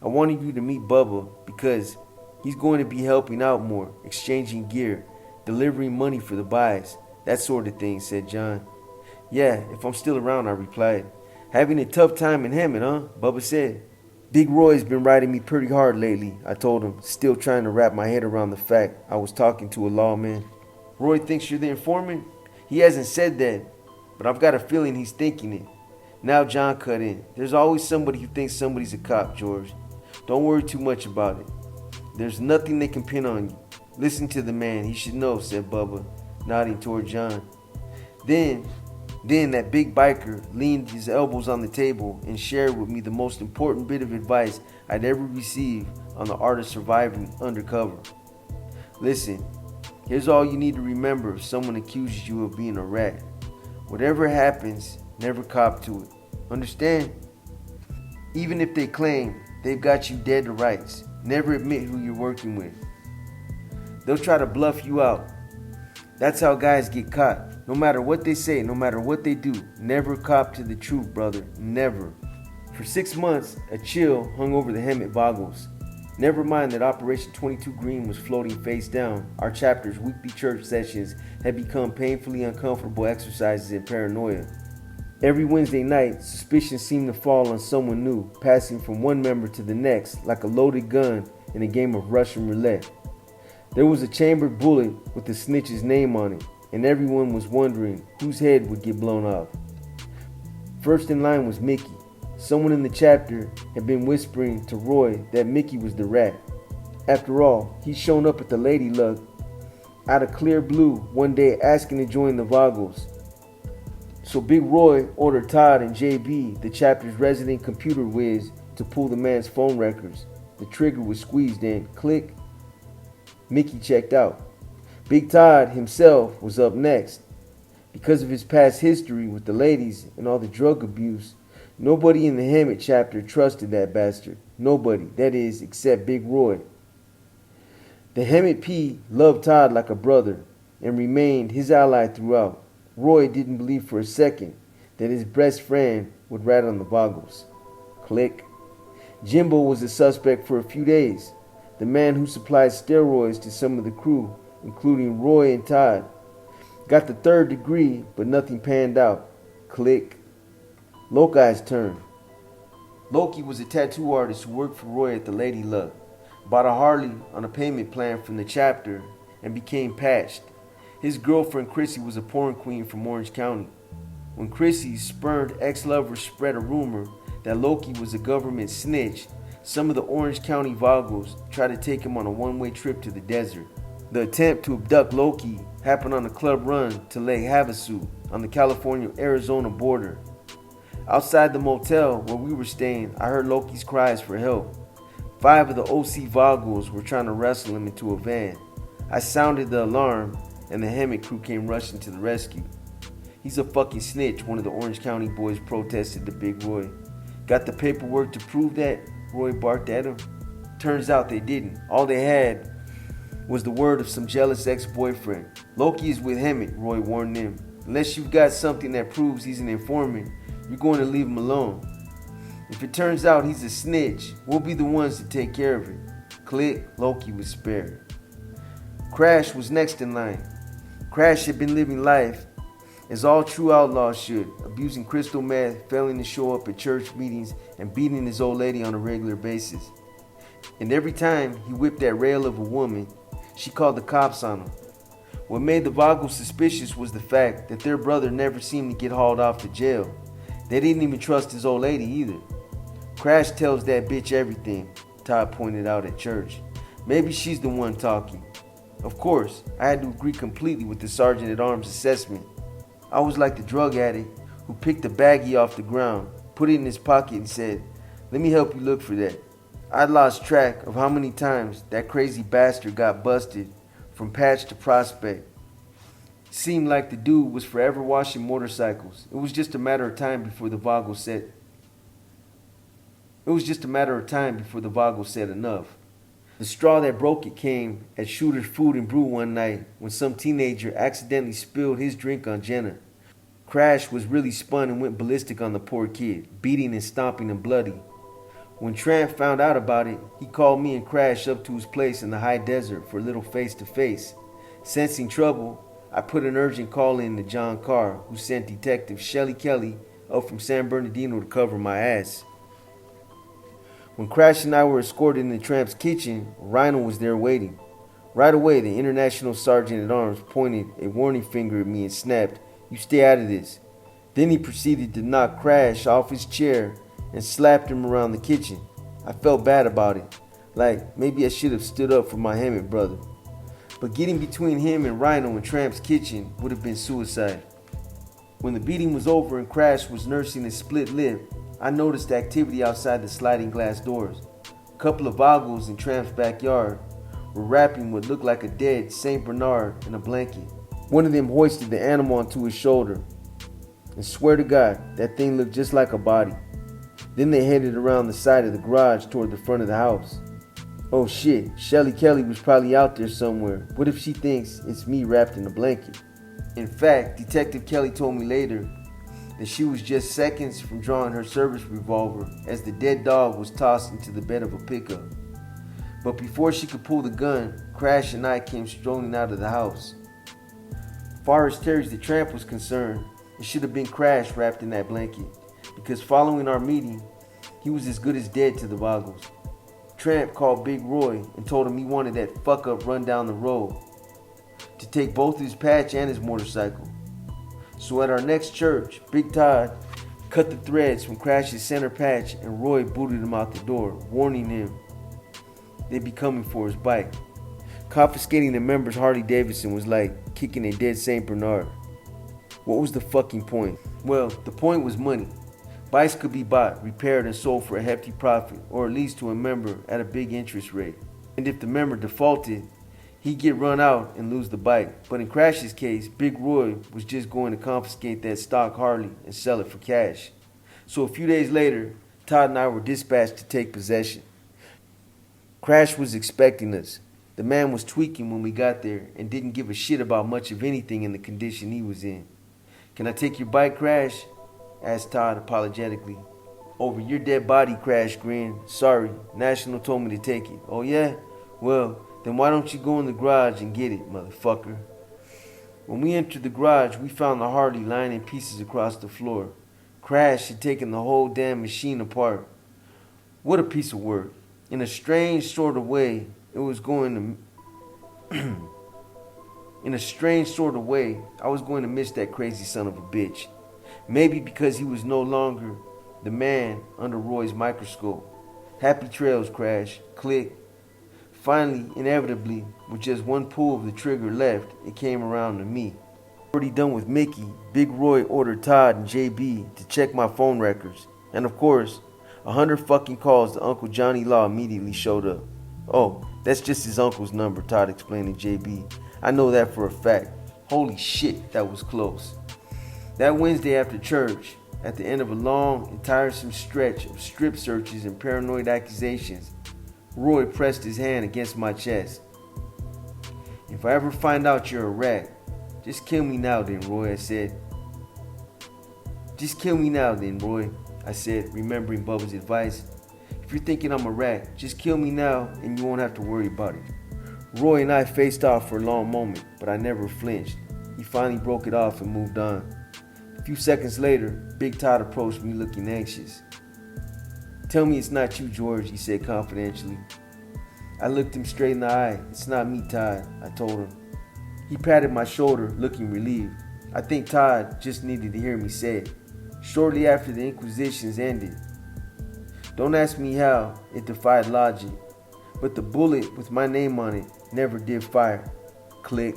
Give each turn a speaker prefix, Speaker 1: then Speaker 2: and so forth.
Speaker 1: I wanted you to meet Bubba because he's going to be helping out more, exchanging gear, delivering money for the buys, that sort of thing," said John. "Yeah, if I'm still around," I replied. "Having a tough time in Hammond, huh?" Bubba said. "Big Roy's been riding me pretty hard lately," I told him, still trying to wrap my head around the fact I was talking to a lawman. "Roy thinks you're the informant?" "He hasn't said that, but I've got a feeling he's thinking it." Now John cut in. "There's always somebody who thinks somebody's a cop, George. Don't worry too much about it. There's nothing they can pin on you. Listen to the man, he should know," said Bubba, nodding toward John. Then that big biker leaned his elbows on the table and shared with me the most important bit of advice I'd ever received on the art of surviving undercover. "Listen, here's all you need to remember if someone accuses you of being a rat. Whatever happens, never cop to it. Understand? Even if they claim they've got you dead to rights, never admit who you're working with. They'll try to bluff you out. That's how guys get caught. No matter what they say, no matter what they do, never cop to the truth, brother. Never." For 6 months, a chill hung over the Hemet Boggles. Never mind that Operation 22 Green was floating face down, our chapter's weekly church sessions had become painfully uncomfortable exercises in paranoia. Every Wednesday night, suspicion seemed to fall on someone new, passing from one member to the next like a loaded gun in a game of Russian roulette. There was a chambered bullet with the snitch's name on it, and everyone was wondering whose head would get blown off. First in line was Mickey. Someone in the chapter had been whispering to Roy that Mickey was the rat. After all, he'd shown up at the Lady Luck out of clear blue one day asking to join the Voggles. So Big Roy ordered Todd and JB, the chapter's resident computer whiz, to pull the man's phone records. The trigger was squeezed and click, Mickey checked out. Big Todd himself was up next. Because of his past history with the ladies and all the drug abuse, nobody in the Hammett chapter trusted that bastard. Nobody, that is, except Big Roy. The Hammett P loved Todd like a brother and remained his ally throughout. Roy didn't believe for a second that his best friend would rat on the Boggles. Click. Jimbo was a suspect for a few days. The man who supplied steroids to some of the crew, including Roy and Todd. Got the 3rd degree, but nothing panned out. Click. Loki's turn. Loki was a tattoo artist who worked for Roy at the Lady Luck, bought a Harley on a payment plan from the chapter, and became patched. His girlfriend Chrissy was a porn queen from Orange County. When Chrissy's spurned ex-lover spread a rumor that Loki was a government snitch, some of the Orange County Voggles tried to take him on a one-way trip to the desert. The attempt to abduct Loki happened on a club run to Lake Havasu on the California-Arizona border. Outside the motel where we were staying, I heard Loki's cries for help. 5 of the OC Voggles were trying to wrestle him into a van. I sounded the alarm, and the Hammett crew came rushing to the rescue. "He's a fucking snitch," one of the Orange County boys protested to Big Roy. "Got the paperwork to prove that?" Roy barked at him. Turns out they didn't. All they had was the word of some jealous ex-boyfriend. "Loki is with Hammett," Roy warned them. "Unless you've got something that proves he's an informant, you're going to leave him alone. If it turns out he's a snitch, we'll be the ones to take care of it." Click. Loki was spared. Crash was next in line. Crash had been living life as all true outlaws should, abusing crystal meth, failing to show up at church meetings, and beating his old lady on a regular basis. And every time he whipped that rail of a woman, she called the cops on him. What made the Voggles suspicious was the fact that their brother never seemed to get hauled off to jail. They didn't even trust his old lady either. "Crash tells that bitch everything," Todd pointed out at church. "Maybe she's the one talking." Of course, I had to agree completely with the sergeant-at-arms assessment. I was like the drug addict who picked a baggie off the ground, put it in his pocket and said, "Let me help you look for that." I'd lost track of how many times that crazy bastard got busted from Patch to Prospect. Seemed like the dude was forever washing motorcycles. It was just a matter of time before the Voggles said enough. The straw that broke it came at Shooter's Food and Brew one night when some teenager accidentally spilled his drink on Jenna. Crash was really spun and went ballistic on the poor kid, beating and stomping him bloody. When Tramp found out about it, he called me and Crash up to his place in the high desert for a little face-to-face. Sensing trouble, I put an urgent call in to John Carr, who sent Detective Shelly Kelly up from San Bernardino to cover my ass. When Crash and I were escorted into Tramp's kitchen, Rhino was there waiting. Right away, the International Sergeant-at-Arms pointed a warning finger at me and snapped, "You stay out of this." Then he proceeded to knock Crash off his chair and slapped him around the kitchen. I felt bad about it, like maybe I should have stood up for my Hammett brother. But getting between him and Rhino in Tramp's kitchen would have been suicide. When the beating was over and Crash was nursing a split lip, I noticed activity outside the sliding glass doors. A couple of ogles in Tramp's backyard were wrapping what looked like a dead St. Bernard in a blanket. One of them hoisted the animal onto his shoulder. And swear to God, that thing looked just like a body. Then they headed around the side of the garage toward the front of the house. Oh shit, Shelly Kelly was probably out there somewhere. What if she thinks it's me wrapped in a blanket? In fact, Detective Kelly told me later that she was just seconds from drawing her service revolver as the dead dog was tossed into the bed of a pickup. But before she could pull the gun, Crash and I came strolling out of the house. As far as Terry's the Tramp was concerned, it should have been Crash wrapped in that blanket, because following our meeting, he was as good as dead to the Boggles. Tramp called Big Roy and told him he wanted that fuck up run down the road to take both his patch and his motorcycle. So at our next church, Big Todd cut the threads from Crash's center patch and Roy booted him out the door, warning him they'd be coming for his bike. Confiscating the member's Harley Davidson was like kicking a dead St. Bernard. What was the fucking point? Well, the point was money. Bikes could be bought, repaired, and sold for a hefty profit, or at least to a member at a big interest rate. And if the member defaulted, he'd get run out and lose the bike. But in Crash's case, Big Roy was just going to confiscate that stock Harley and sell it for cash. So a few days later, Todd and I were dispatched to take possession. Crash was expecting us. The man was tweaking when we got there and didn't give a shit about much of anything in the condition he was in. "Can I take your bike, Crash?" asked Todd apologetically. "Over your dead body," Crash grinned. "Sorry, National told me to take it." "Oh yeah? Well, then why don't you go in the garage and get it, motherfucker?" When we entered the garage, we found the Harley lying in pieces across the floor. Crash had taken the whole damn machine apart. What a piece of work. In a strange sort of way, I was going to miss that crazy son of a bitch. Maybe because he was no longer the man under Roy's microscope. Happy trails, Crash. Click. Finally, inevitably, with just one pull of the trigger left, it came around to me. Already done with Mickey, Big Roy ordered Todd and JB to check my phone records. And of course, 100 fucking calls to Uncle Johnny Law immediately showed up. "Oh, that's just his uncle's number," Todd explained to JB. "I know that for a fact." Holy shit, that was close. That Wednesday after church, at the end of a long and tiresome stretch of strip searches and paranoid accusations, Roy pressed his hand against my chest. "If I ever find out you're a rat, just kill me now then, Roy," I said. "Just kill me now then, Roy," I said, remembering Bubba's advice. "If you're thinking I'm a rat, just kill me now and you won't have to worry about it." Roy and I faced off for a long moment, but I never flinched. He finally broke it off and moved on. A few seconds later, Big Todd approached me looking anxious. "Tell me it's not you, George," he said confidentially. I looked him straight in the eye. "It's not me, Todd," I told him. He patted my shoulder, looking relieved. I think Todd just needed to hear me say it. Shortly after the inquisitions ended. Don't ask me how, it defied logic. But the bullet with my name on it never did fire. Click.